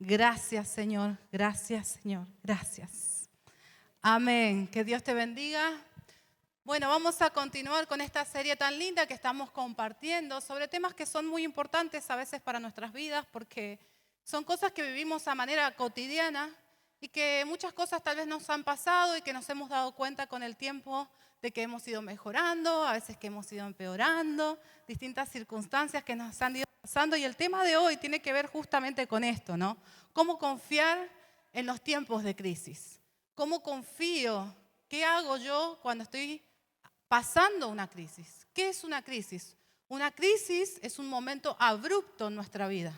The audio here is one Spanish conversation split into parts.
Gracias, Señor. Gracias, Señor. Gracias. Amén. Que Dios te bendiga. Bueno, vamos a continuar con esta serie tan linda que estamos compartiendo sobre temas que son muy importantes a veces para nuestras vidas porque son cosas que vivimos a manera cotidiana y que muchas cosas tal vez nos han pasado y que nos hemos dado cuenta con el tiempo de que hemos ido mejorando, a veces que hemos ido empeorando, distintas circunstancias que nos han ido pasando. Y el tema de hoy tiene que ver justamente con esto, ¿no? ¿Cómo confiar en los tiempos de crisis? ¿Cómo confío? ¿Qué hago yo cuando estoy pasando una crisis? ¿Qué es una crisis? Una crisis es un momento abrupto en nuestra vida.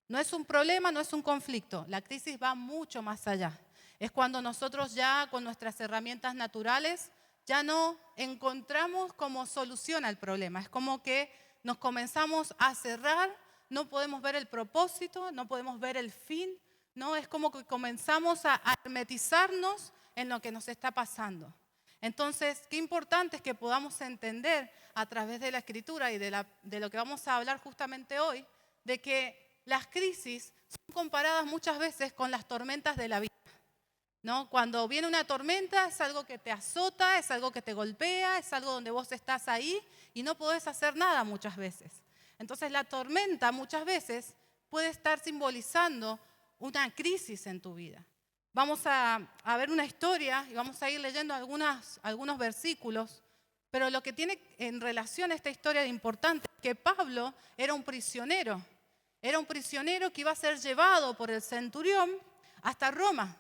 No es un problema, no es un conflicto. La crisis va mucho más allá. Es cuando nosotros ya con nuestras herramientas naturales ya no encontramos como solución al problema. Es como que nos comenzamos a cerrar, no podemos ver el propósito, no podemos ver el fin, ¿no? Es como que comenzamos a hermetizarnos en lo que nos está pasando. Entonces, qué importante es que podamos entender a través de la Escritura y de lo que vamos a hablar justamente hoy, de que las crisis son comparadas muchas veces con las tormentas de la vida, ¿no? Cuando viene una tormenta es algo que te azota, es algo que te golpea, es algo donde vos estás ahí y no podés hacer nada muchas veces. Entonces la tormenta muchas veces puede estar simbolizando una crisis en tu vida. Vamos a ver una historia y vamos a ir leyendo algunos versículos, pero lo que tiene en relación a esta historia de importante es que Pablo era un prisionero que iba a ser llevado por el centurión hasta Roma.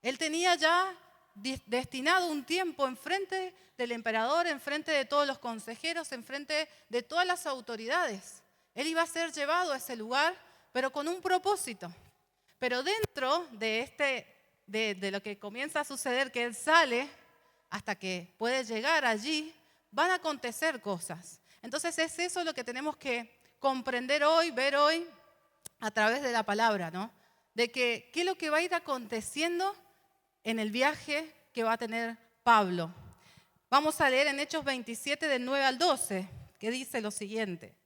Él tenía ya destinado un tiempo enfrente del emperador, enfrente de todos los consejeros, enfrente de todas las autoridades. Él iba a ser llevado a ese lugar, pero con un propósito. Pero dentro de lo que comienza a suceder, que él sale hasta que puede llegar allí, van a acontecer cosas. Entonces es eso lo que tenemos que comprender hoy, ver hoy a través de la palabra, ¿no? De que qué es lo que va a ir aconteciendo en el viaje que va a tener Pablo. Vamos a leer en Hechos 27 del 9 al 12, que dice lo siguiente.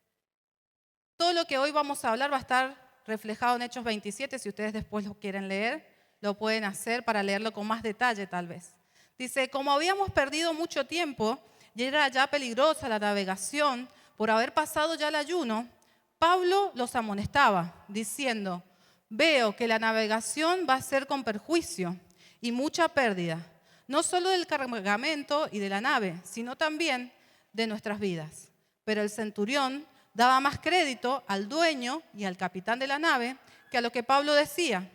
Todo lo que hoy vamos a hablar va a estar reflejado en Hechos 27, si ustedes después lo quieren leer, lo pueden hacer para leerlo con más detalle tal vez. Dice, como habíamos perdido mucho tiempo y era ya peligrosa la navegación por haber pasado ya el ayuno, Pablo los amonestaba, diciendo, veo que la navegación va a ser con perjuicio y mucha pérdida, no solo del cargamento y de la nave, sino también de nuestras vidas. Pero el centurión daba más crédito al dueño y al capitán de la nave que a lo que Pablo decía.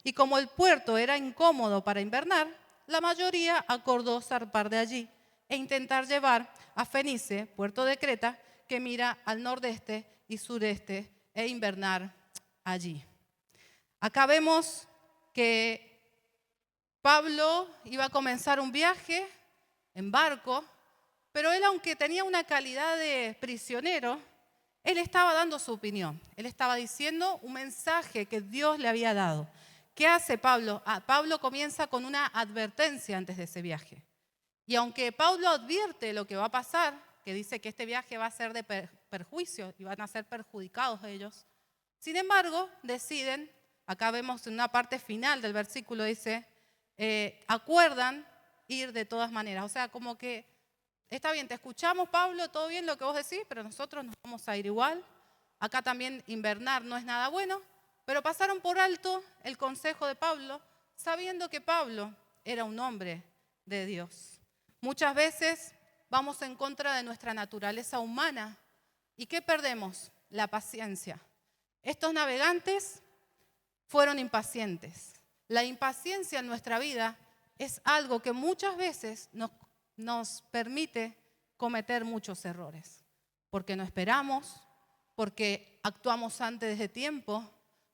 Y como el puerto era incómodo para invernar, la mayoría acordó zarpar de allí e intentar llevar a Fenice, puerto de Creta, que mira al nordeste y sureste, e invernar allí. Acá vemos que Pablo iba a comenzar un viaje en barco, pero él, aunque tenía una calidad de prisionero, él estaba dando su opinión. Él estaba diciendo un mensaje que Dios le había dado. ¿Qué hace Pablo? Pablo comienza con una advertencia antes de ese viaje. Y aunque Pablo advierte lo que va a pasar, que dice que este viaje va a ser de perjuicio y van a ser perjudicados ellos, sin embargo, deciden, acá vemos en una parte final del versículo, dice, acuerdan ir de todas maneras. O sea, como que está bien, te escuchamos, Pablo, todo bien lo que vos decís, pero nosotros nos vamos a ir igual. Acá también invernar no es nada bueno, pero pasaron por alto el consejo de Pablo, sabiendo que Pablo era un hombre de Dios. Muchas veces vamos en contra de nuestra naturaleza humana. ¿Y qué perdemos? La paciencia. Estos navegantes fueron impacientes. La impaciencia en nuestra vida es algo que muchas veces nos permite cometer muchos errores, porque no esperamos, porque actuamos antes de tiempo,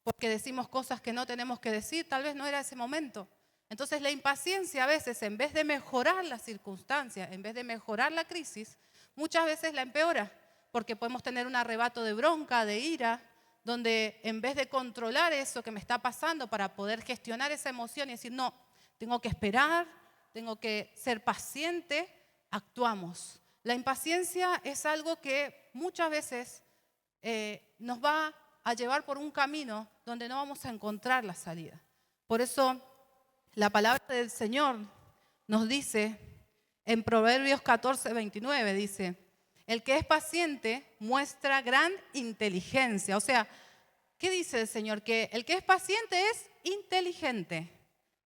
porque decimos cosas que no tenemos que decir, tal vez no era ese momento. Entonces la impaciencia a veces, en vez de mejorar las circunstancias, en vez de mejorar la crisis, muchas veces la empeora, porque podemos tener un arrebato de bronca, de ira, donde en vez de controlar eso que me está pasando para poder gestionar esa emoción y decir, no, tengo que esperar, tengo que ser paciente, actuamos. La impaciencia es algo que muchas veces nos va a llevar por un camino donde no vamos a encontrar la salida. Por eso la palabra del Señor nos dice en Proverbios 14:29, dice, el que es paciente muestra gran inteligencia. O sea, ¿qué dice el Señor? Que el que es paciente es inteligente.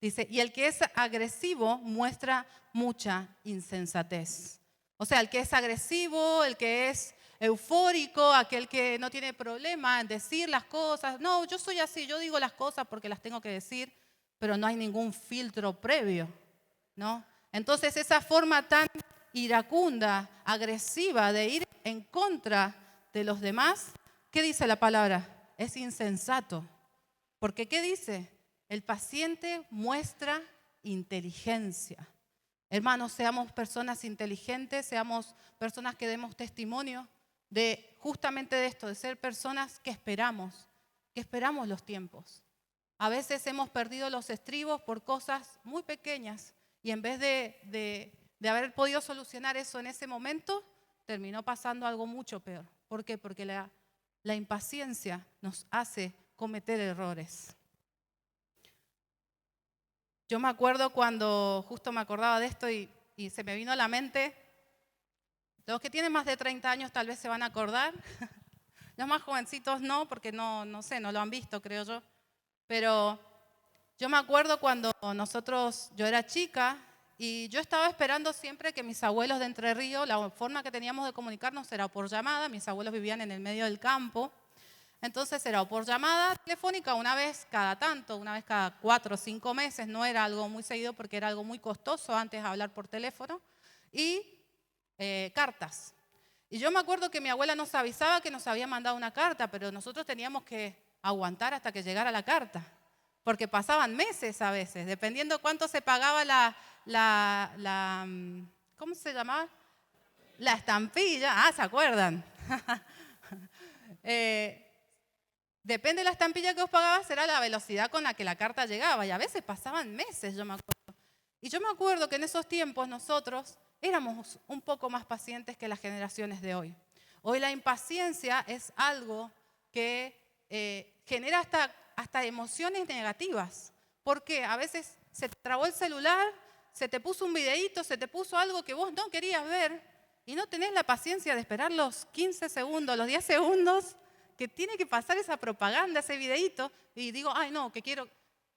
Dice, y el que es agresivo muestra mucha insensatez. O sea, el que es agresivo, el que es eufórico, aquel que no tiene problema en decir las cosas. No, yo soy así, yo digo las cosas porque las tengo que decir, pero no hay ningún filtro previo, ¿no? Entonces esa forma tan iracunda, agresiva de ir en contra de los demás, ¿qué dice la palabra? Es insensato. Porque ¿qué dice? El paciente muestra inteligencia. Hermanos, seamos personas inteligentes, seamos personas que demos testimonio de justamente de esto, de ser personas que esperamos los tiempos. A veces hemos perdido los estribos por cosas muy pequeñas y en vez de haber podido solucionar eso en ese momento, terminó pasando algo mucho peor. ¿Por qué? Porque la impaciencia nos hace cometer errores. Yo me acuerdo cuando justo me acordaba de esto y se me vino a la mente, los que tienen más de 30 años tal vez se van a acordar, los más jovencitos no, porque no sé, no lo han visto, creo yo. Pero yo me acuerdo cuando yo era chica y yo estaba esperando siempre que mis abuelos de Entre Ríos, la forma que teníamos de comunicarnos era por llamada, mis abuelos vivían en el medio del campo. Entonces era o por llamada telefónica una vez cada tanto, una vez cada 4 o 5 meses, no era algo muy seguido porque era algo muy costoso antes hablar por teléfono, y cartas. Y yo me acuerdo que mi abuela nos avisaba que nos había mandado una carta, pero nosotros teníamos que aguantar hasta que llegara la carta, porque pasaban meses a veces, dependiendo cuánto se pagaba ¿cómo se llamaba? La estampilla, ¿se acuerdan? Depende de la estampilla que os pagabas, era la velocidad con la que la carta llegaba. Y a veces pasaban meses, yo me acuerdo. Y yo me acuerdo que en esos tiempos nosotros éramos un poco más pacientes que las generaciones de hoy. Hoy la impaciencia es algo que genera hasta emociones negativas. Porque a veces se te trabó el celular, se te puso un videíto, se te puso algo que vos no querías ver y no tenés la paciencia de esperar los 15 segundos, los 10 segundos que tiene que pasar esa propaganda, ese videíto, y digo, ay no, que quiero.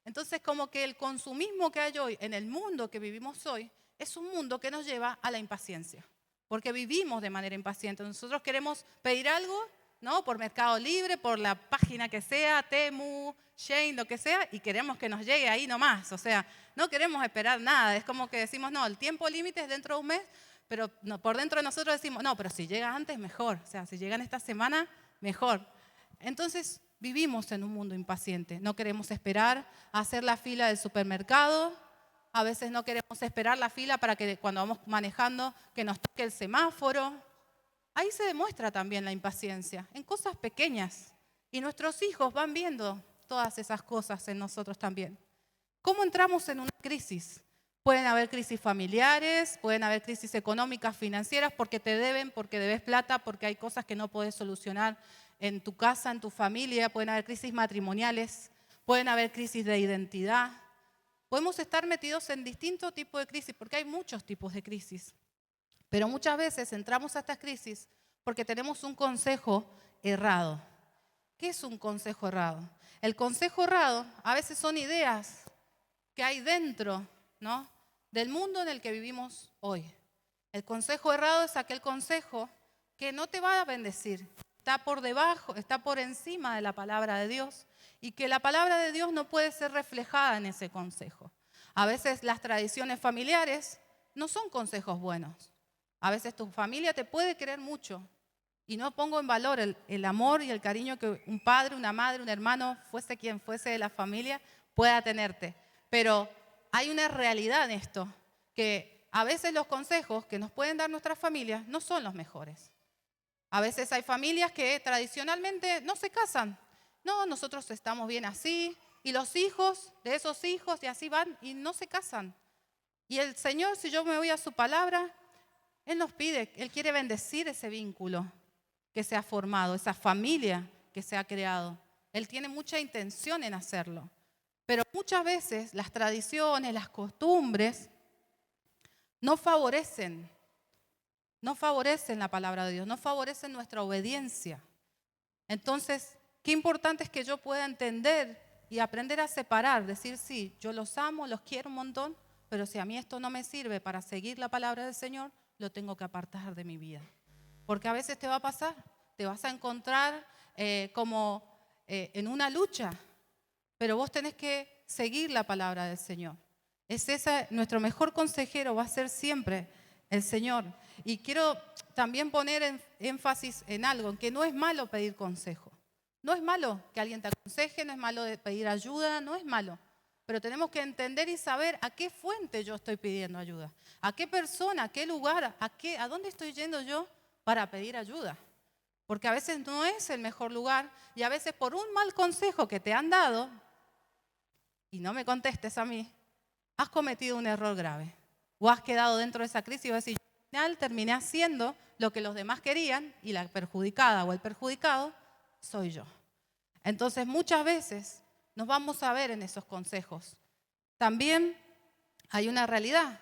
Entonces como que el consumismo que hay hoy en el mundo que vivimos hoy es un mundo que nos lleva a la impaciencia, porque vivimos de manera impaciente. Nosotros queremos pedir algo, ¿no? Por Mercado Libre, por la página que sea, Temu, Shein, lo que sea, y queremos que nos llegue ahí nomás. O sea, no queremos esperar nada. Es como que decimos, no, el tiempo límite es dentro de un mes, pero no, por dentro de nosotros decimos, no, pero si llega antes, mejor. O sea, si llega en esta semana, mejor. Entonces, vivimos en un mundo impaciente. No queremos esperar a hacer la fila del supermercado. A veces no queremos esperar la fila para que cuando vamos manejando que nos toque el semáforo. Ahí se demuestra también la impaciencia, en cosas pequeñas. Y nuestros hijos van viendo todas esas cosas en nosotros también. ¿Cómo entramos en una crisis? Pueden haber crisis familiares, pueden haber crisis económicas, financieras, porque te deben, porque debes plata, porque hay cosas que no puedes solucionar en tu casa, en tu familia. Pueden haber crisis matrimoniales, pueden haber crisis de identidad. Podemos estar metidos en distintos tipos de crisis, porque hay muchos tipos de crisis. Pero muchas veces entramos a estas crisis porque tenemos un consejo errado. ¿Qué es un consejo errado? El consejo errado a veces son ideas que hay dentro, ¿no?, del mundo en el que vivimos hoy. El consejo errado es aquel consejo que no te va a bendecir. Está por debajo, está por encima de la palabra de Dios y que la palabra de Dios no puede ser reflejada en ese consejo. A veces las tradiciones familiares no son consejos buenos. A veces tu familia te puede querer mucho y no pongo en valor el amor y el cariño que un padre, una madre, un hermano, fuese quien fuese de la familia, pueda tenerte. Pero hay una realidad en esto, que a veces los consejos que nos pueden dar nuestras familias no son los mejores. A veces hay familias que tradicionalmente no se casan. No, nosotros estamos bien así, y los hijos de esos hijos y así van y no se casan. Y el Señor, si yo me voy a su palabra, Él nos pide, Él quiere bendecir ese vínculo que se ha formado, esa familia que se ha creado. Él tiene mucha intención en hacerlo. Pero muchas veces las tradiciones, las costumbres, no favorecen la palabra de Dios, no favorecen nuestra obediencia. Entonces, qué importante es que yo pueda entender y aprender a separar, decir, sí, yo los amo, los quiero un montón, pero si a mí esto no me sirve para seguir la palabra del Señor, lo tengo que apartar de mi vida. Porque a veces te va a pasar, te vas a encontrar en una lucha, pero vos tenés que seguir la palabra del Señor. Nuestro mejor consejero va a ser siempre el Señor. Y quiero también poner énfasis en algo, en que no es malo pedir consejo. No es malo que alguien te aconseje, no es malo pedir ayuda, no es malo. Pero tenemos que entender y saber a qué fuente yo estoy pidiendo ayuda. A qué persona, a qué lugar, a dónde estoy yendo yo para pedir ayuda. Porque a veces no es el mejor lugar y a veces por un mal consejo que te han dado, y no me contestes a mí, has cometido un error grave. O has quedado dentro de esa crisis y vas a decir, al final terminé haciendo lo que los demás querían y la perjudicada o el perjudicado soy yo. Entonces muchas veces nos vamos a ver en esos consejos. También hay una realidad,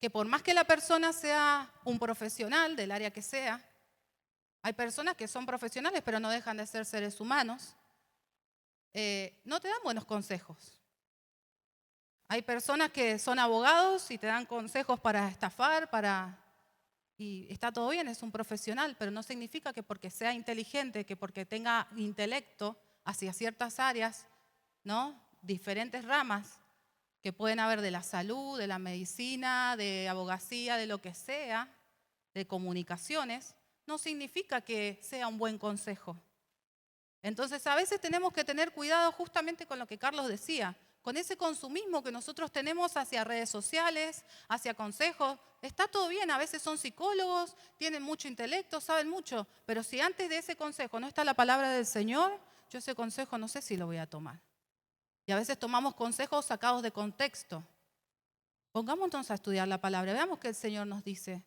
que por más que la persona sea un profesional del área que sea, hay personas que son profesionales pero no dejan de ser seres humanos, no te dan buenos consejos. Hay personas que son abogados y te dan consejos para estafar, y está todo bien, es un profesional, pero no significa que porque sea inteligente, que porque tenga intelecto hacia ciertas áreas, ¿no? Diferentes ramas que pueden haber de la salud, de la medicina, de abogacía, de lo que sea, de comunicaciones, no significa que sea un buen consejo. Entonces a veces tenemos que tener cuidado justamente con lo que Carlos decía, con ese consumismo que nosotros tenemos hacia redes sociales, hacia consejos. Está todo bien, a veces son psicólogos, tienen mucho intelecto, saben mucho, pero si antes de ese consejo no está la palabra del Señor, yo ese consejo no sé si lo voy a tomar. Y a veces tomamos consejos sacados de contexto. Pongámonos a estudiar la palabra, veamos qué el Señor nos dice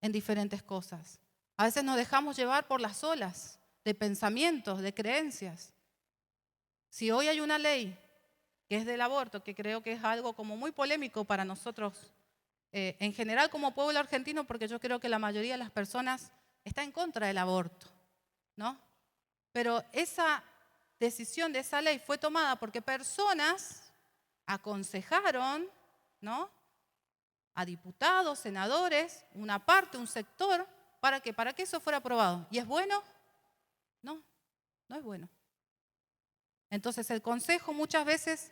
en diferentes cosas. A veces nos dejamos llevar por las olas de pensamientos, de creencias. Si hoy hay una ley que es del aborto, que creo que es algo como muy polémico para nosotros, en general como pueblo argentino, porque yo creo que la mayoría de las personas está en contra del aborto, ¿no? Pero esa decisión de esa ley fue tomada porque personas aconsejaron, ¿no?, a diputados, senadores, una parte, un sector, ¿para qué? Para que eso fuera aprobado. ¿Y es bueno? No, no es bueno. Entonces el consejo muchas veces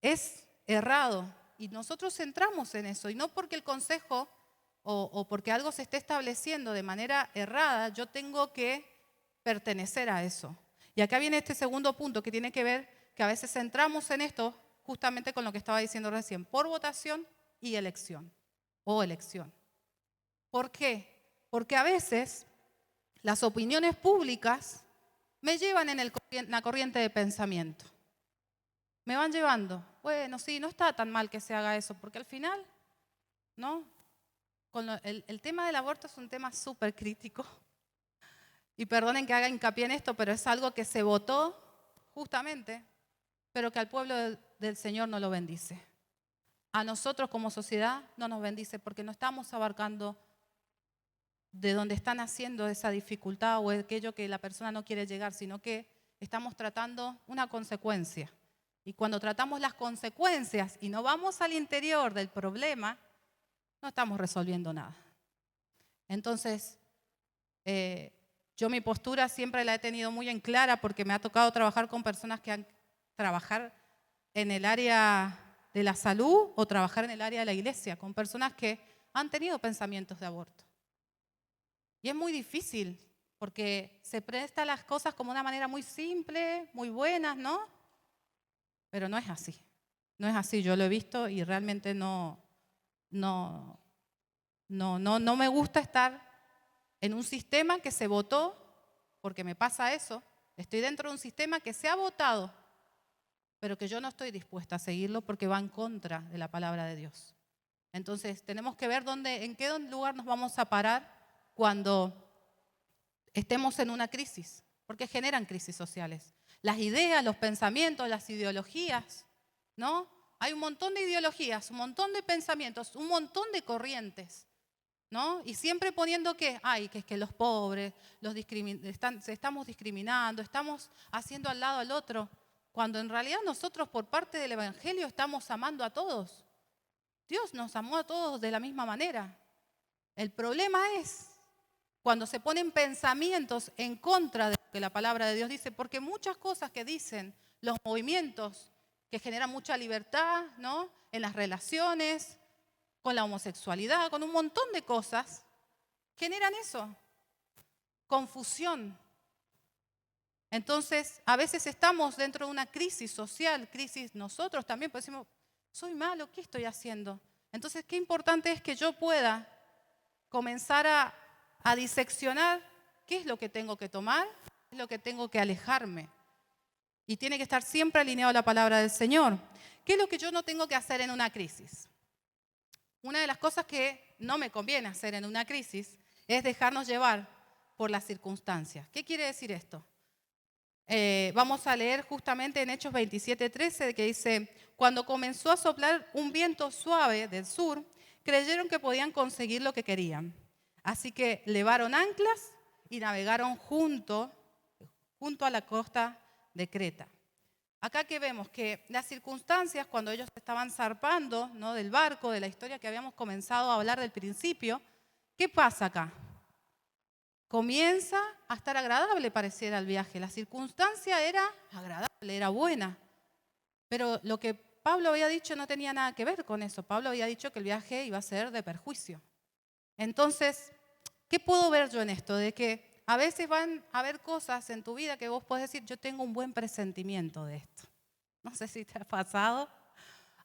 es errado y nosotros centramos en eso. Y no porque el consejo o porque algo se esté estableciendo de manera errada, yo tengo que pertenecer a eso. Y acá viene este segundo punto que tiene que ver que a veces centramos en esto justamente con lo que estaba diciendo recién, por votación y elección o elección. ¿Por qué? Porque a veces las opiniones públicas me llevan en la corriente de pensamiento. Me van llevando. Bueno, sí, no está tan mal que se haga eso, porque al final, ¿no? El tema del aborto es un tema súper crítico. Y perdonen que haga hincapié en esto, pero es algo que se votó justamente, pero que al pueblo del Señor no lo bendice. A nosotros como sociedad no nos bendice porque no estamos abarcando de donde están haciendo esa dificultad o aquello que la persona no quiere llegar, sino que estamos tratando una consecuencia. Y cuando tratamos las consecuencias y no vamos al interior del problema, no estamos resolviendo nada. Entonces, yo mi postura siempre la he tenido muy en clara porque me ha tocado trabajar con personas que han trabajar en el área de la salud o trabajar en el área de la iglesia, con personas que han tenido pensamientos de aborto. Y es muy difícil porque se presta las cosas como una manera muy simple, muy buenas, ¿no? Pero no es así. No es así, yo lo he visto y realmente no me gusta estar en un sistema que se votó, porque me pasa eso. Estoy dentro de un sistema que se ha votado, pero que yo no estoy dispuesta a seguirlo porque va en contra de la palabra de Dios. Entonces, tenemos que ver en qué lugar nos vamos a parar cuando estemos en una crisis. porque generan crisis sociales. Las ideas, los pensamientos, las ideologías, ¿no? Hay un montón de ideologías, un montón de pensamientos, un montón de corrientes, ¿no? Y siempre poniendo que es que los pobres, estamos discriminando, estamos haciendo al lado al otro, cuando en realidad nosotros por parte del Evangelio estamos amando a todos. Dios nos amó a todos de la misma manera. El problema es cuando se ponen pensamientos en contra de lo que la palabra de Dios dice, porque muchas cosas que dicen los movimientos que generan mucha libertad, ¿no? En las relaciones, con la homosexualidad, con un montón de cosas, generan eso, confusión. Entonces, a veces estamos dentro de una crisis social, crisis nosotros también, pues decimos, soy malo, ¿qué estoy haciendo? Entonces, qué importante es que yo pueda comenzar a diseccionar qué es lo que tengo que tomar, qué es lo que tengo que alejarme. Y tiene que estar siempre alineado a la palabra del Señor. ¿Qué es lo que yo no tengo que hacer en una crisis? Una de las cosas que no me conviene hacer en una crisis es dejarnos llevar por las circunstancias. ¿Qué quiere decir esto? Vamos a leer justamente en Hechos 27:13 que dice, cuando comenzó a soplar un viento suave del sur, creyeron que podían conseguir lo que querían. Así que levaron anclas y navegaron junto a la costa de Creta. Acá que vemos que las circunstancias, cuando ellos estaban zarpando, ¿no?, del barco, de la historia que habíamos comenzado a hablar del principio, ¿qué pasa acá? Comienza a estar agradable, pareciera el viaje. La circunstancia era agradable, era buena. Pero lo que Pablo había dicho no tenía nada que ver con eso. Pablo había dicho que el viaje iba a ser de perjuicio. Entonces, ¿qué puedo ver yo en esto? De que a veces van a haber cosas en tu vida que vos podés decir, yo tengo un buen presentimiento de esto. No sé si te ha pasado.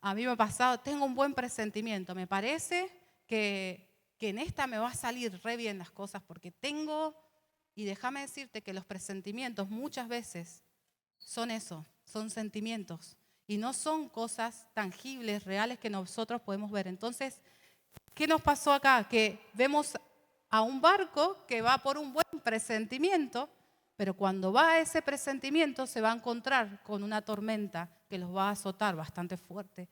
A mí me ha pasado, tengo un buen presentimiento. Me parece que en esta me va a salir re bien las cosas porque tengo, y déjame decirte que los presentimientos muchas veces son eso, son sentimientos y no son cosas tangibles, reales que nosotros podemos ver. Entonces, ¿qué nos pasó acá? Que vemos a un barco que va por un buen presentimiento, pero cuando va a ese presentimiento se va a encontrar con una tormenta que los va a azotar bastante fuerte.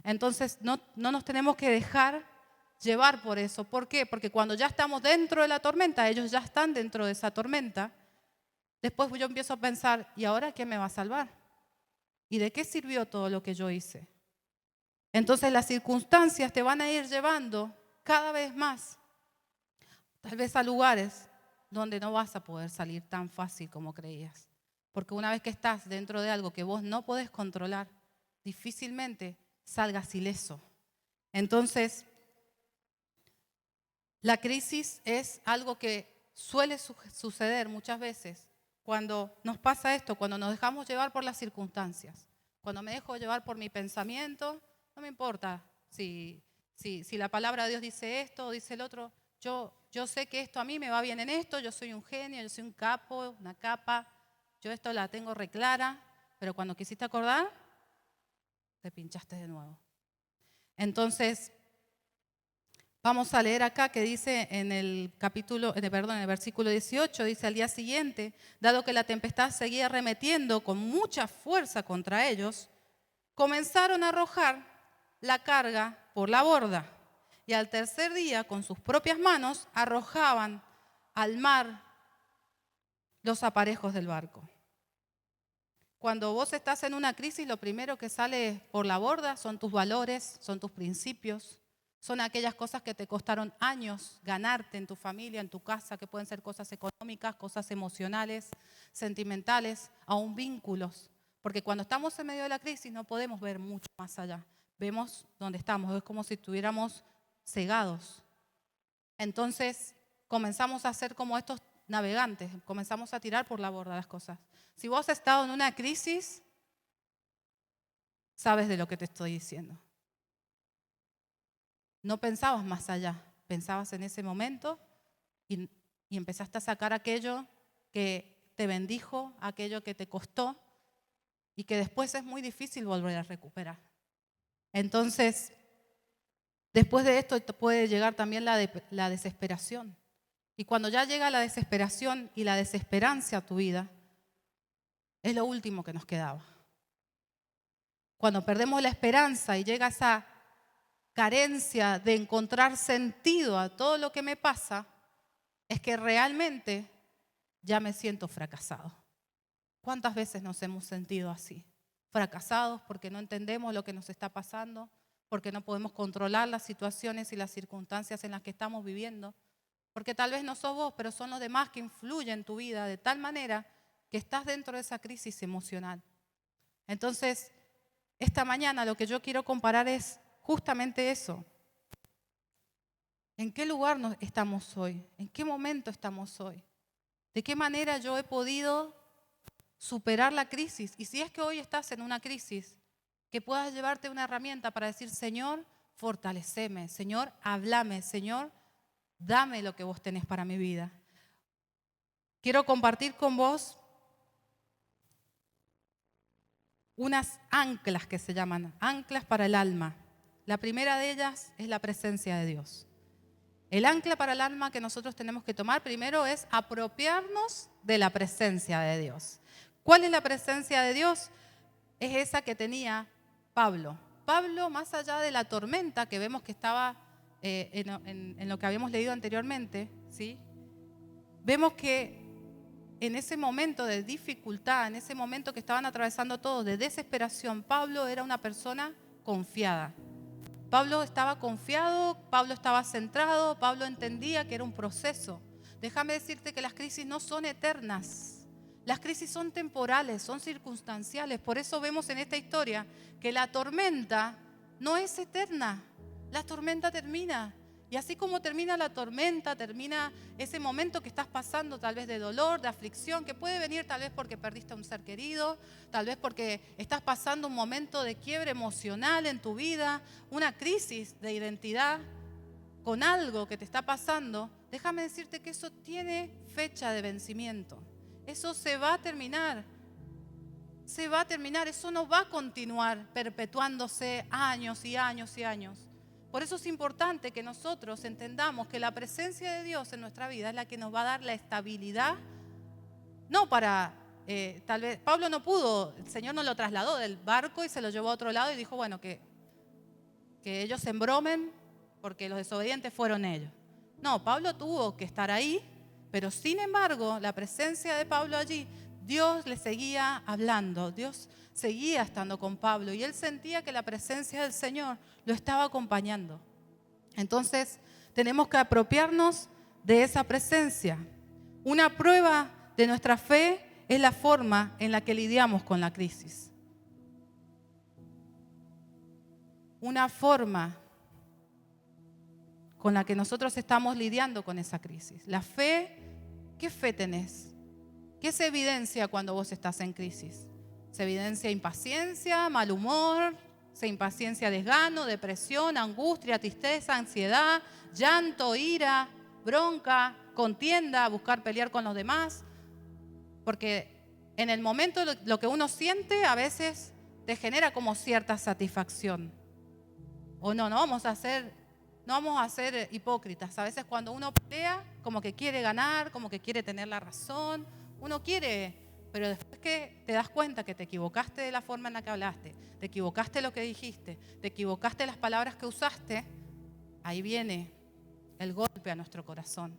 Entonces, no nos tenemos que dejar llevar por eso. ¿Por qué? Porque cuando ya estamos dentro de la tormenta, ellos ya están dentro de esa tormenta, después yo empiezo a pensar, ¿y ahora quién me va a salvar? ¿Y de qué sirvió todo lo que yo hice? Entonces las circunstancias te van a ir llevando cada vez más, tal vez a lugares donde no vas a poder salir tan fácil como creías. Porque una vez que estás dentro de algo que vos no podés controlar, difícilmente salgas ileso. Entonces, la crisis es algo que suele suceder muchas veces cuando nos pasa esto, cuando nos dejamos llevar por las circunstancias. Cuando me dejo llevar por mi pensamiento, no me importa si la palabra de Dios dice esto o dice el otro. Yo sé que esto a mí me va bien en esto, yo soy un genio, yo soy un capo, una capa, yo esto la tengo reclara, pero cuando quisiste acordar, te pinchaste de nuevo. Entonces, vamos a leer acá que dice en el versículo 18, dice, al día siguiente, dado que la tempestad seguía arremetiendo con mucha fuerza contra ellos, comenzaron a arrojar la carga por la borda. Y al tercer día, con sus propias manos, arrojaban al mar los aparejos del barco. Cuando vos estás en una crisis, lo primero que sale por la borda son tus valores, son tus principios, son aquellas cosas que te costaron años ganarte en tu familia, en tu casa, que pueden ser cosas económicas, cosas emocionales, sentimentales, aún vínculos. Porque cuando estamos en medio de la crisis no podemos ver mucho más allá. Vemos dónde estamos, es como si estuviéramos cegados. Entonces comenzamos a ser como estos navegantes, comenzamos a tirar por la borda las cosas. Si vos has estado en una crisis, sabes de lo que te estoy diciendo. No pensabas más allá, pensabas en ese momento y empezaste a sacar aquello que te bendijo, aquello que te costó y que después es muy difícil volver a recuperar. Entonces, después de esto puede llegar también la desesperación. Y cuando ya llega la desesperación y la desesperanza a tu vida, es lo último que nos quedaba. Cuando perdemos la esperanza y llega esa carencia de encontrar sentido a todo lo que me pasa, es que realmente ya me siento fracasado. ¿Cuántas veces nos hemos sentido así? Fracasados porque no entendemos lo que nos está pasando, porque no podemos controlar las situaciones y las circunstancias en las que estamos viviendo, porque tal vez no sos vos, pero son los demás que influyen en tu vida de tal manera que estás dentro de esa crisis emocional. Entonces, esta mañana lo que yo quiero comparar es justamente eso. ¿En qué lugar estamos hoy? ¿En qué momento estamos hoy? ¿De qué manera yo he podido superar la crisis? Y si es que hoy estás en una crisis, que puedas llevarte una herramienta para decir, Señor, fortaleceme, Señor, háblame, Señor, dame lo que vos tenés para mi vida. Quiero compartir con vos unas anclas que se llaman anclas para el alma. La primera de ellas es la presencia de Dios. El ancla para el alma que nosotros tenemos que tomar primero es apropiarnos de la presencia de Dios. ¿Cuál es la presencia de Dios? Es esa que tenía Pablo. Pablo, más allá de la tormenta que vemos que estaba en lo que habíamos leído anteriormente, ¿sí? Vemos que en ese momento de dificultad, en ese momento que estaban atravesando todos de desesperación, Pablo era una persona confiada. Pablo estaba confiado, Pablo estaba centrado, Pablo entendía que era un proceso. Déjame decirte que las crisis no son eternas. Las crisis son temporales, son circunstanciales. Por eso vemos en esta historia que la tormenta no es eterna. La tormenta termina. Y así como termina la tormenta, termina ese momento que estás pasando tal vez de dolor, de aflicción, que puede venir tal vez porque perdiste a un ser querido, tal vez porque estás pasando un momento de quiebre emocional en tu vida, una crisis de identidad con algo que te está pasando. Déjame decirte que eso tiene fecha de vencimiento. Eso se va a terminar. Se va a terminar. Eso no va a continuar perpetuándose años y años y años. Por eso es importante que nosotros entendamos que la presencia de Dios en nuestra vida es la que nos va a dar la estabilidad. No para, tal vez, Pablo no pudo, el Señor no lo trasladó del barco y se lo llevó a otro lado y dijo, bueno, que ellos se embromen porque los desobedientes fueron ellos. No, Pablo tuvo que estar ahí, pero sin embargo, la presencia de Pablo allí, Dios le seguía hablando, Dios seguía estando con Pablo y él sentía que la presencia del Señor lo estaba acompañando. Entonces, tenemos que apropiarnos de esa presencia. Una prueba de nuestra fe es la forma en la que lidiamos con la crisis. Una forma con la que nosotros estamos lidiando con esa crisis. La fe, ¿qué fe tenés? ¿Qué se evidencia cuando vos estás en crisis? Se evidencia impaciencia, mal humor, se impaciencia desgano, depresión, angustia, tristeza, ansiedad, llanto, ira, bronca, contienda, buscar pelear con los demás. Porque en el momento lo que uno siente a veces te genera como cierta satisfacción. O no vamos a ser hipócritas. A veces cuando uno pelea, como que quiere ganar, como que quiere tener la razón. Uno quiere, pero después que te das cuenta que te equivocaste de la forma en la que hablaste, te equivocaste lo que dijiste, te equivocaste las palabras que usaste, ahí viene el golpe a nuestro corazón.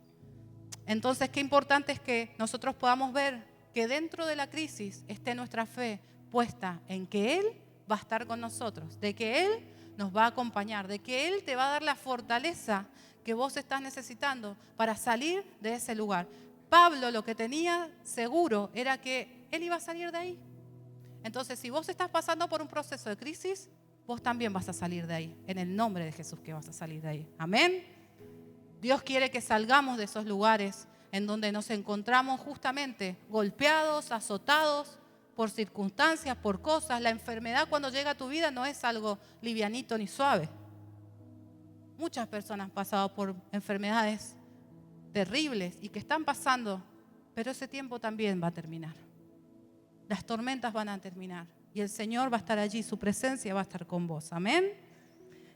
Entonces, qué importante es que nosotros podamos ver que dentro de la crisis esté nuestra fe puesta en que Él va a estar con nosotros, de que Él nos va a acompañar, de que Él te va a dar la fortaleza que vos estás necesitando para salir de ese lugar. Pablo lo que tenía seguro era que él iba a salir de ahí. Entonces, si vos estás pasando por un proceso de crisis, vos también vas a salir de ahí. En el nombre de Jesús que vas a salir de ahí. Amén. Dios quiere que salgamos de esos lugares en donde nos encontramos justamente golpeados, azotados por circunstancias, por cosas. La enfermedad cuando llega a tu vida no es algo livianito ni suave. Muchas personas han pasado por enfermedades terribles y que están pasando, pero ese tiempo también va a terminar. Las tormentas van a terminar y el Señor va a estar allí, su presencia va a estar con vos. Amén.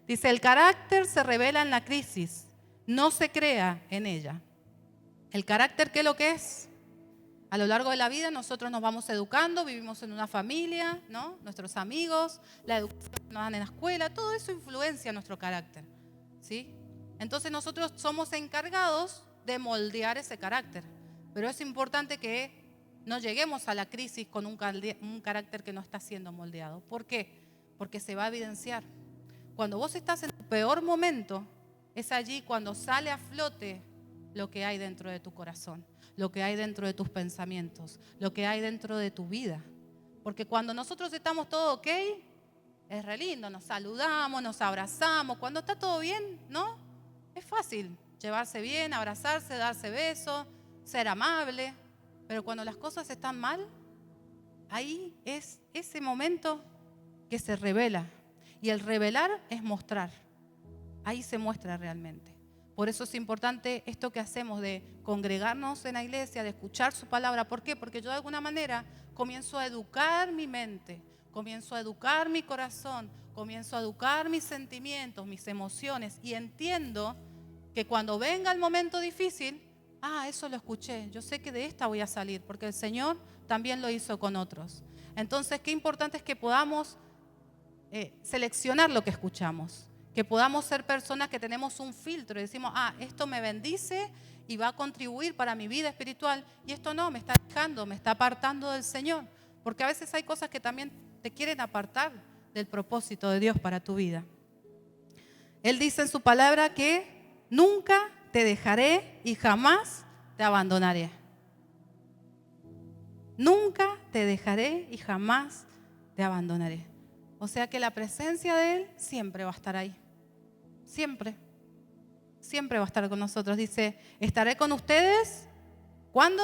Dice, el carácter se revela en la crisis, no se crea en ella. El carácter, ¿qué es lo que es? A lo largo de la vida nosotros nos vamos educando, vivimos en una familia, ¿no? Nuestros amigos, la educación que nos dan en la escuela, todo eso influencia nuestro carácter, ¿sí? Entonces nosotros somos encargados de moldear ese carácter. Pero es importante que no lleguemos a la crisis con un carácter que no está siendo moldeado. ¿Por qué? Porque se va a evidenciar. Cuando vos estás en tu peor momento, es allí cuando sale a flote lo que hay dentro de tu corazón, lo que hay dentro de tus pensamientos, lo que hay dentro de tu vida. Porque cuando nosotros estamos todo ok, es re lindo, nos saludamos, nos abrazamos. Cuando está todo bien, ¿no? Es fácil llevarse bien, abrazarse, darse besos, ser amable. Pero cuando las cosas están mal, ahí es ese momento que se revela. Y el revelar es mostrar. Ahí se muestra realmente. Por eso es importante esto que hacemos de congregarnos en la iglesia, de escuchar su palabra. ¿Por qué? Porque yo de alguna manera comienzo a educar mi mente, comienzo a educar mi corazón, comienzo a educar mis sentimientos, mis emociones y entiendo que cuando venga el momento difícil, eso lo escuché, yo sé que de esta voy a salir porque el Señor también lo hizo con otros. Entonces, qué importante es que podamos seleccionar lo que escuchamos. Que podamos ser personas que tenemos un filtro y decimos, esto me bendice y va a contribuir para mi vida espiritual y esto no, me está alejando, me está apartando del Señor. Porque a veces hay cosas que también te quieren apartar del propósito de Dios para tu vida. Él dice en su palabra que nunca te dejaré y jamás te abandonaré. Nunca te dejaré y jamás te abandonaré. O sea que la presencia de Él siempre va a estar ahí. Siempre. Siempre va a estar con nosotros. Dice, estaré con ustedes. ¿Cuándo?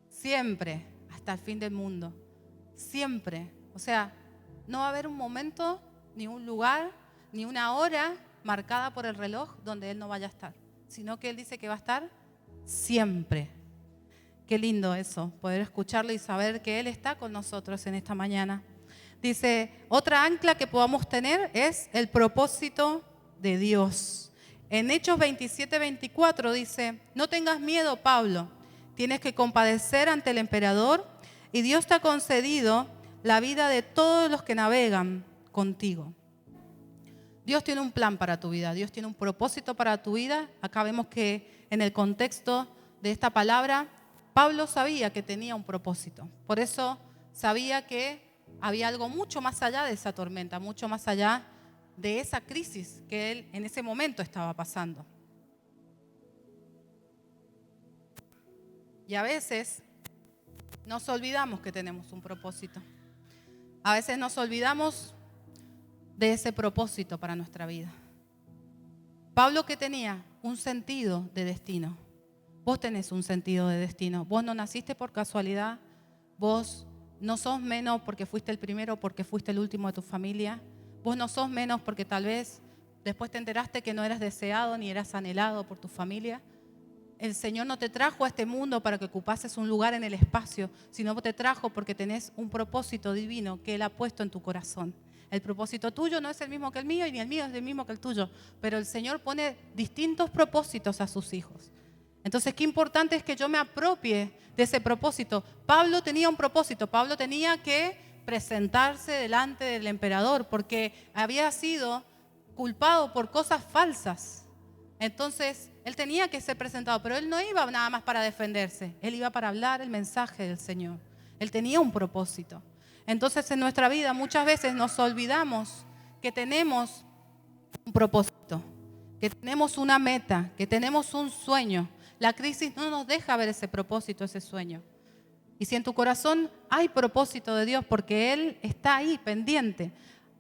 Siempre. Hasta el fin del mundo. Siempre. O sea, no va a haber un momento, ni un lugar, ni una hora marcada por el reloj donde Él no vaya a estar. Sino que Él dice que va a estar siempre. Qué lindo eso, poder escucharlo y saber que Él está con nosotros en esta mañana. Dice, otra ancla que podamos tener es el propósito de Dios. En Hechos 27-24 dice, no tengas miedo, Pablo, tienes que compadecer ante el emperador y Dios te ha concedido la vida de todos los que navegan contigo. Dios tiene un plan para tu vida, Dios tiene un propósito para tu vida. Acá vemos que en el contexto de esta palabra, Pablo sabía que tenía un propósito. Por eso sabía que había algo mucho más allá de esa tormenta, mucho más allá de esa crisis que él en ese momento estaba pasando. Y a veces nos olvidamos que tenemos un propósito. A veces nos olvidamos de ese propósito para nuestra vida. Pablo, que tenía un sentido de destino. Vos tenés un sentido de destino. Vos no naciste por casualidad. Vos no sos menos porque fuiste el primero, porque fuiste el último de tu familia. Vos no sos menos porque tal vez después te enteraste que no eras deseado ni eras anhelado por tu familia. El Señor no te trajo a este mundo para que ocupases un lugar en el espacio, sino que te trajo porque tenés un propósito divino que Él ha puesto en tu corazón. El propósito tuyo no es el mismo que el mío y ni el mío es el mismo que el tuyo, pero el Señor pone distintos propósitos a sus hijos. Entonces, qué importante es que yo me apropie de ese propósito. Pablo tenía un propósito. Pablo tenía que presentarse delante del emperador porque había sido culpado por cosas falsas. Entonces, él tenía que ser presentado, pero él no iba nada más para defenderse. Él iba para hablar el mensaje del Señor. Él tenía un propósito. Entonces, en nuestra vida muchas veces nos olvidamos que tenemos un propósito, que tenemos una meta, que tenemos un sueño. La crisis no nos deja ver ese propósito, ese sueño. Y si en tu corazón hay propósito de Dios, porque Él está ahí pendiente.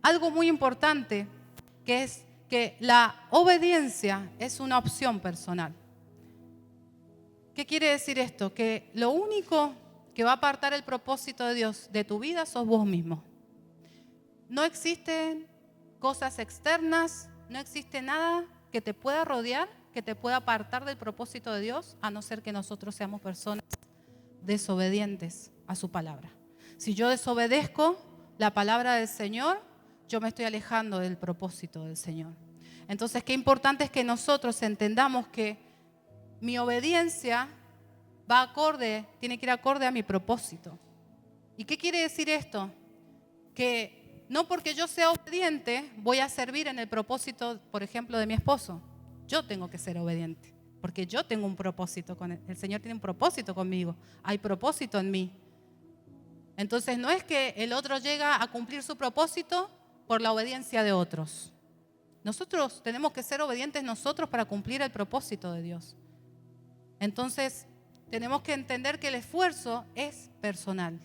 Algo muy importante que es que la obediencia es una opción personal. ¿Qué quiere decir esto? Que lo único que va a apartar el propósito de Dios de tu vida sos vos mismo. No existen cosas externas, no existe nada que te pueda rodear, que te pueda apartar del propósito de Dios, a no ser que nosotros seamos personas desobedientes a su palabra. Si yo desobedezco la palabra del Señor, yo me estoy alejando del propósito del Señor. Entonces, qué importante es que nosotros entendamos que mi obediencia va acorde, tiene que ir acorde a mi propósito. ¿Y qué quiere decir esto? Que no porque yo sea obediente voy a servir en el propósito, por ejemplo, de mi esposo. Yo tengo que ser obediente, porque yo tengo un propósito con él. El Señor tiene un propósito conmigo. Hay propósito en mí. Entonces no es que el otro llega a cumplir su propósito por la obediencia de otros. Nosotros tenemos que ser obedientes nosotros para cumplir el propósito de Dios. Entonces tenemos que entender que el esfuerzo es personal.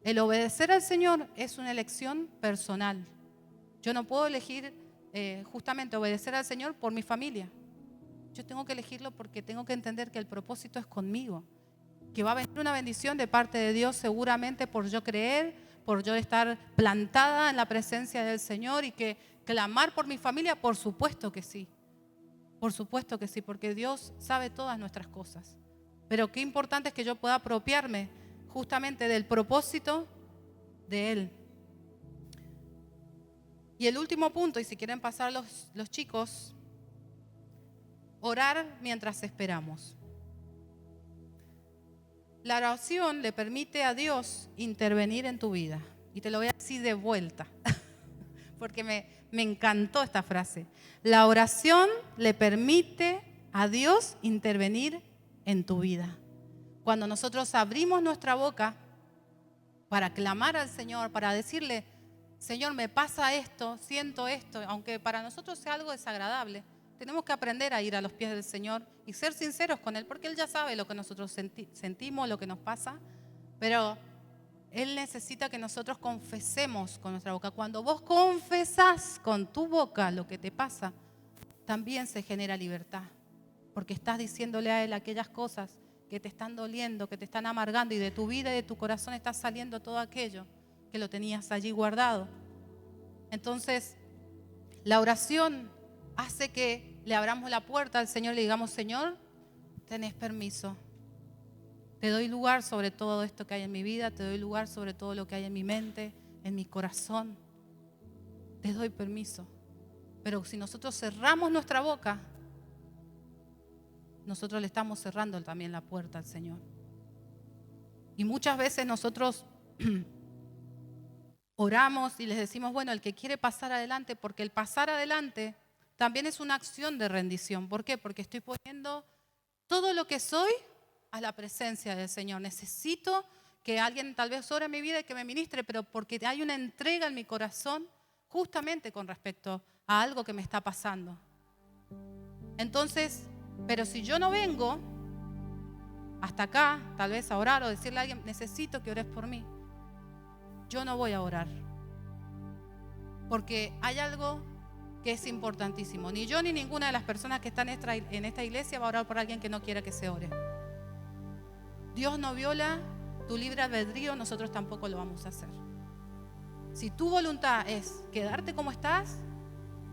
El obedecer al Señor es una elección personal. Yo no puedo elegir justamente obedecer al Señor por mi familia. Yo tengo que elegirlo porque tengo que entender que el propósito es conmigo, que va a venir una bendición de parte de Dios seguramente por yo creer, por yo estar plantada en la presencia del Señor y que clamar por mi familia, por supuesto que sí. Por supuesto que sí, porque Dios sabe todas nuestras cosas. Pero qué importante es que yo pueda apropiarme justamente del propósito de Él. Y el último punto, y si quieren pasar los chicos, orar mientras esperamos. La oración le permite a Dios intervenir en tu vida. Y te lo voy a decir de vuelta, porque me encantó esta frase. La oración le permite a Dios intervenir en tu vida. Cuando nosotros abrimos nuestra boca para clamar al Señor, para decirle, Señor, me pasa esto, siento esto, aunque para nosotros sea algo desagradable, tenemos que aprender a ir a los pies del Señor y ser sinceros con Él, porque Él ya sabe lo que nosotros sentimos, lo que nos pasa, pero Él necesita que nosotros confesemos con nuestra boca. Cuando vos confesás con tu boca lo que te pasa, también se genera libertad, porque estás diciéndole a Él aquellas cosas que te están doliendo, que te están amargando, y de tu vida y de tu corazón está saliendo todo aquello que lo tenías allí guardado. Entonces, la oración hace que le abramos la puerta al Señor y le digamos, Señor, tenés permiso. Te doy lugar sobre todo esto que hay en mi vida, te doy lugar sobre todo lo que hay en mi mente, en mi corazón. Te doy permiso. Pero si nosotros cerramos nuestra boca, nosotros le estamos cerrando también la puerta al Señor. Y muchas veces nosotros oramos y les decimos, bueno, el que quiere pasar adelante, porque el pasar adelante también es una acción de rendición. ¿Por qué? Porque estoy poniendo todo lo que soy a la presencia del Señor. Necesito que alguien tal vez ore en mi vida y que me ministre, pero porque hay una entrega en mi corazón justamente con respecto a algo que me está pasando. Entonces, pero si yo no vengo hasta acá, tal vez a orar o decirle a alguien, necesito que ores por mí, yo no voy a orar. Porque hay algo que es importantísimo. Ni yo ni ninguna de las personas que están en esta iglesia va a orar por alguien que no quiera que se ore. Dios no viola tu libre albedrío, nosotros tampoco lo vamos a hacer. Si tu voluntad es quedarte como estás,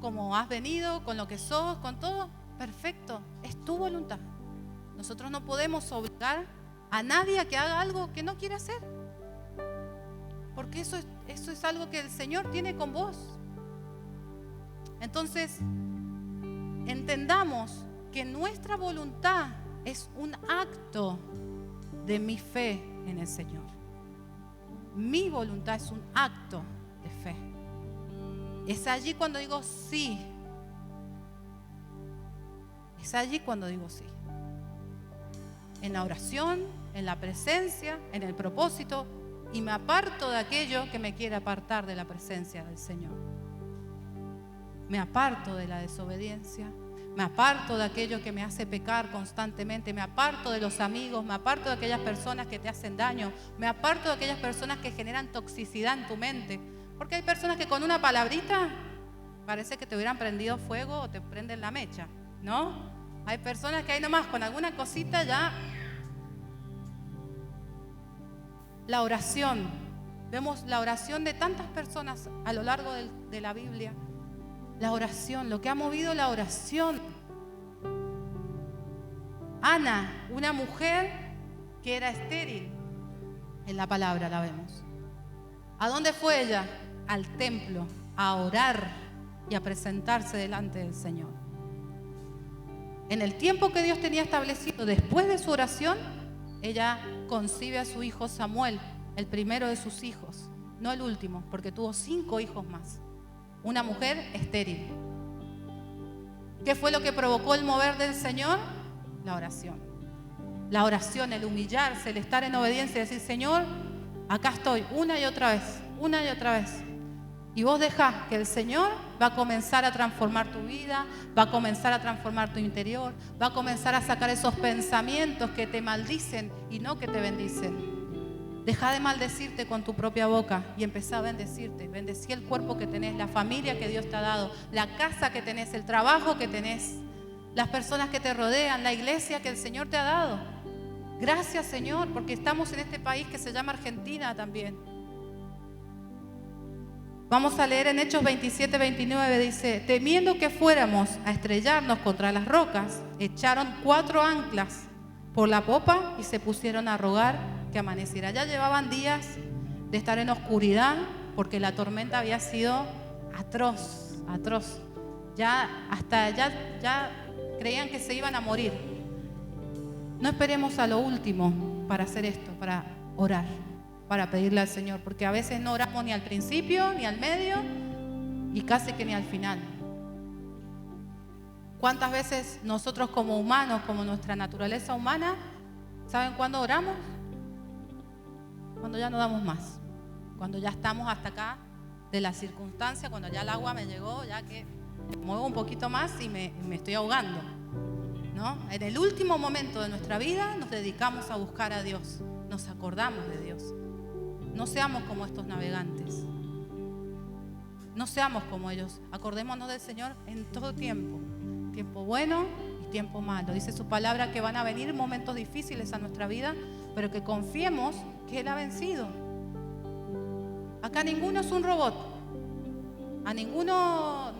como has venido, con lo que sos, con todo, perfecto, es tu voluntad. Nosotros no podemos obligar a nadie a que haga algo que no quiere hacer. Porque eso es algo que el Señor tiene con vos. Entonces, entendamos que nuestra voluntad es un acto de mi fe en el Señor. Mi voluntad es un acto de fe. Es allí cuando digo sí. Es allí cuando digo sí. En la oración, en la presencia, en el propósito, y me aparto de aquello que me quiere apartar de la presencia del Señor. Me aparto de la desobediencia, me aparto de aquello que me hace pecar constantemente, me aparto de los amigos, me aparto de aquellas personas que te hacen daño, me aparto de aquellas personas que generan toxicidad en tu mente. Porque hay personas que con una palabrita parece que te hubieran prendido fuego o te prenden la mecha, ¿no? Hay personas que ahí nomás con alguna cosita ya. La oración, vemos la oración de tantas personas a lo largo de la Biblia. La oración, lo que ha movido la oración. Ana, una mujer que era estéril, en la palabra la vemos. ¿A dónde fue ella? Al templo, a orar y a presentarse delante del Señor. En el tiempo que Dios tenía establecido, después de su oración, ella concibe a su hijo Samuel, el primero de sus hijos, no el último, porque tuvo 5 hijos más. Una mujer estéril. ¿Qué fue lo que provocó el mover del Señor? La oración. La oración, el humillarse, el estar en obediencia y decir, Señor, acá estoy, una y otra vez, una y otra vez. Y vos dejás que el Señor va a comenzar a transformar tu vida, va a comenzar a transformar tu interior, va a comenzar a sacar esos pensamientos que te maldicen y no que te bendicen. Deja de maldecirte con tu propia boca y empezá a bendecirte. Bendecí el cuerpo que tenés, la familia que Dios te ha dado, la casa que tenés, el trabajo que tenés, las personas que te rodean, la iglesia que el Señor te ha dado. Gracias, Señor, porque estamos en este país que se llama Argentina también. Vamos a leer en Hechos 27, 29, dice, temiendo que fuéramos a estrellarnos contra las rocas, echaron 4 anclas por la popa y se pusieron a rogar que amaneciera. Ya llevaban días de estar en oscuridad porque la tormenta había sido atroz, atroz. Ya creían que se iban a morir. No esperemos a lo último para hacer esto, para orar, para pedirle al Señor, porque a veces no oramos ni al principio, ni al medio, y casi que ni al final. ¿Cuántas veces nosotros como humanos, como nuestra naturaleza humana, ¿saben cuándo oramos? Cuando ya no damos más, cuando ya estamos hasta acá de la circunstancia, cuando ya el agua me llegó, ya que me muevo un poquito más y me estoy ahogando, ¿no? En el último momento de nuestra vida nos dedicamos a buscar a Dios, nos acordamos de Dios. No seamos como estos navegantes, no seamos como ellos, acordémonos del Señor en todo tiempo, tiempo bueno y tiempo malo. Dice su palabra que van a venir momentos difíciles a nuestra vida, pero que confiemos que Él ha vencido. Acá ninguno es un robot, a ninguno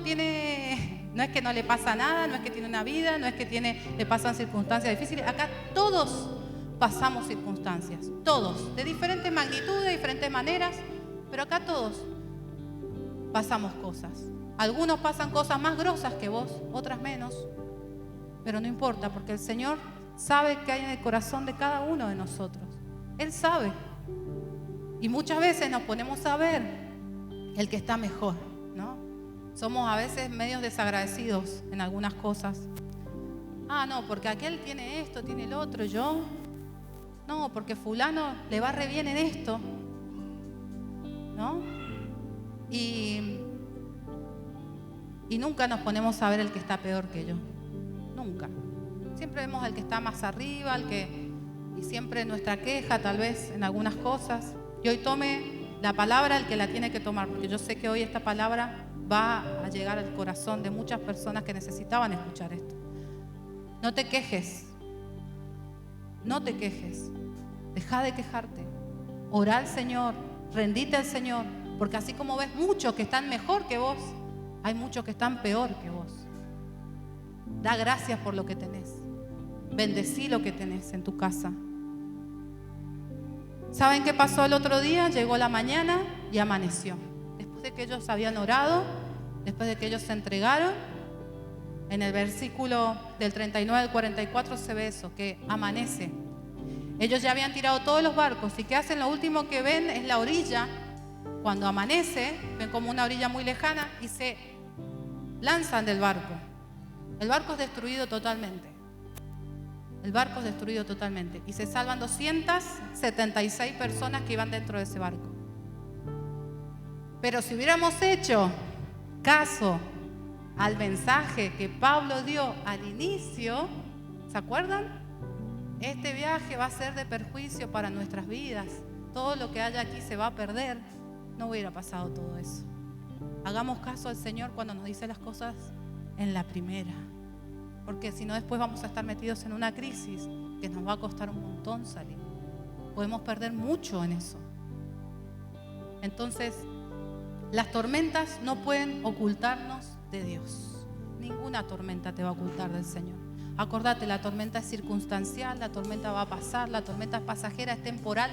tiene, no es que no le pasa nada, no es que tiene una vida, no es que le pasan circunstancias difíciles. Acá todos pasamos circunstancias, todos, de diferentes magnitudes, de diferentes maneras, pero acá todos pasamos cosas. Algunos pasan cosas más grosas que vos, otras menos, pero no importa, porque el Señor sabe qué hay en el corazón de cada uno de nosotros. Él sabe. Y muchas veces nos ponemos a ver el que está mejor, ¿no? Somos a veces medios desagradecidos en algunas cosas. Ah, no, porque aquel tiene esto, tiene el otro, yo. No, porque fulano le va re bien en esto, ¿no? Y nunca nos ponemos a ver el que está peor que yo. Nunca. Siempre vemos al que está más arriba, y siempre nuestra queja tal vez en algunas cosas. Y hoy tome la palabra el que la tiene que tomar, porque yo sé que hoy esta palabra va a llegar al corazón de muchas personas que necesitaban escuchar esto. No te quejes. No te quejes. Deja de quejarte. Orá al Señor. Rendite al Señor. Porque así como ves muchos que están mejor que vos, hay muchos que están peor que vos. Da gracias por lo que tenés. Bendecí lo que tenés en tu casa. ¿Saben qué pasó el otro día? Llegó la mañana y amaneció. Después de que ellos habían orado, después de que ellos se entregaron, en el versículo del 39 al 44 se ve eso, que amanece. Ellos ya habían tirado todos los barcos y ¿qué hacen? Lo último que ven es la orilla. Cuando amanece, ven como una orilla muy lejana y se lanzan del barco. El barco es destruido totalmente. El barco es destruido totalmente y se salvan 276 personas que iban dentro de ese barco. Pero si hubiéramos hecho caso al mensaje que Pablo dio al inicio, ¿se acuerdan? Este viaje va a ser de perjuicio para nuestras vidas. Todo lo que haya aquí se va a perder. No hubiera pasado todo eso. Hagamos caso al Señor cuando nos dice las cosas en la primera. Porque si no, después vamos a estar metidos en una crisis que nos va a costar un montón salir. Podemos perder mucho en eso. Entonces, las tormentas no pueden ocultarnos de Dios. Ninguna tormenta te va a ocultar del Señor. Acordate, la tormenta es circunstancial, la tormenta va a pasar, la tormenta es pasajera, es temporal,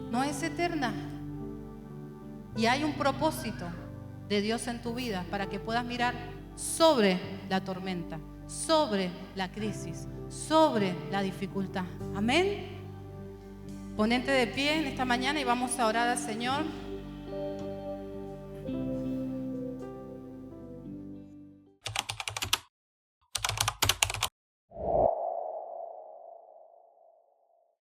no es eterna. Y hay un propósito de Dios en tu vida para que puedas mirar sobre la tormenta. sobre la crisis, sobre la dificultad. Amén. Ponete de pie en esta mañana y vamos a orar al Señor.